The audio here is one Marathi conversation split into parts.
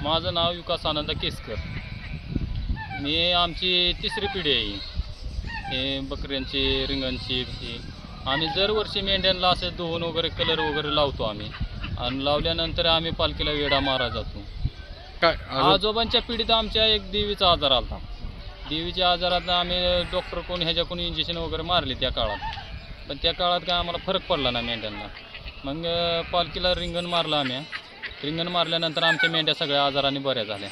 माझं नाव विकास आनंद केसकर. मी आमची तिसरी पिढी आहे हे बकऱ्यांची रिंगणची. आम्ही दरवर्षी मेंढ्यांना असं धुवून वगैरे कलर वगैरे लावतो आम्ही आणि लावल्यानंतर आम्ही पालखीला वेढा मारा जातो. काय आजोबांच्या पिढीत आमच्या एक देवीचा आजार आला. देवीच्या आजारात आम्ही डॉक्टर कोणी ह्याच्याकडून इंजेक्शन वगैरे मारले त्या काळात, पण त्या काळात काय आम्हाला फरक पडला ना मेंढ्यांना. मग पालखीला रिंगण मारलं आम्ही. रिंगण मारल्यानंतर आमच्या मेंढ्या सगळ्या आजाराने बऱ्या झाल्या.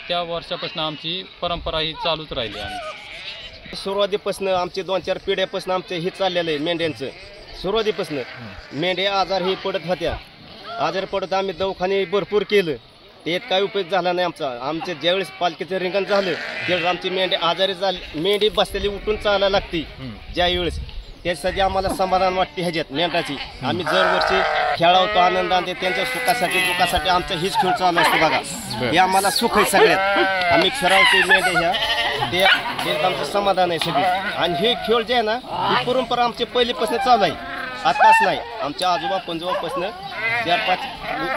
त्या वर्षापासून आमची परंपरा ही चालूच राहिली. आम्ही सुरुवातीपासून आमचे 2-4 पिढ्यापासून आमचं हे चाललेलं आहे मेंढ्यांचं. सुरुवातीपासून मेंढ्या आजार ही पडत होत्या. आजार पडत आम्ही दवाखाने भरपूर केलं, ते काय उपयोग झाला नाही आमचा. आमचे ज्यावेळेस पालखीचं रिंगण झालं त्यावेळेस आमची मेंढी आजारी झाली. मेंढी बसलेली उठून चालायला लागते ज्यावेळेस, त्यासाठी आम्हाला समाधान वाटते ह्याच्यात मेंढराची. आम्ही दरवर्षी खेळावतो आनंदाने, त्यांच्या सुखासाठी दुःखासाठी आमचा हीच खेळ चालू असतो बघा. हे आम्हाला सुख आहे सगळ्यात. आम्ही खेळावतो मेंढ्या ह्या, ते आमचं समाधान आहे सगळी. आणि हे खेळ जे आहे ना ही परंपरा आमची पहिलीपासून चालू आहे, आताच नाही. आमच्या आजोबा पंजोबापासून 4-5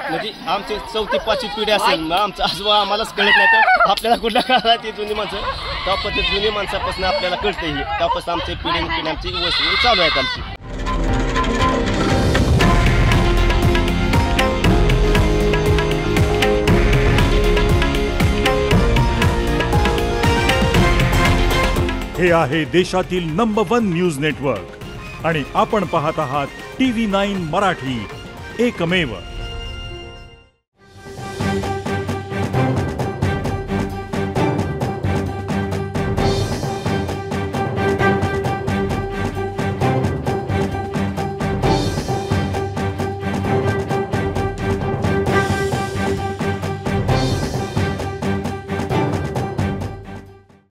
म्हणजे आमची 4थी-5वी पिढी असेल. मग आमचा आजोबा आम्हालाच कळत नाही तर आपल्याला कुठल्या काळात ती जुनी माणसं त्यापासून जुनी माणसापासून आपल्याला कळतं. ही त्यापासून आमची पिढी आमची वस्तू चालू आहेत आमची. हे आहे देशातील नंबर 1 न्यूज नेटवर्क आणि आपण पाहत आहात TV9 मराठी, एकमेव.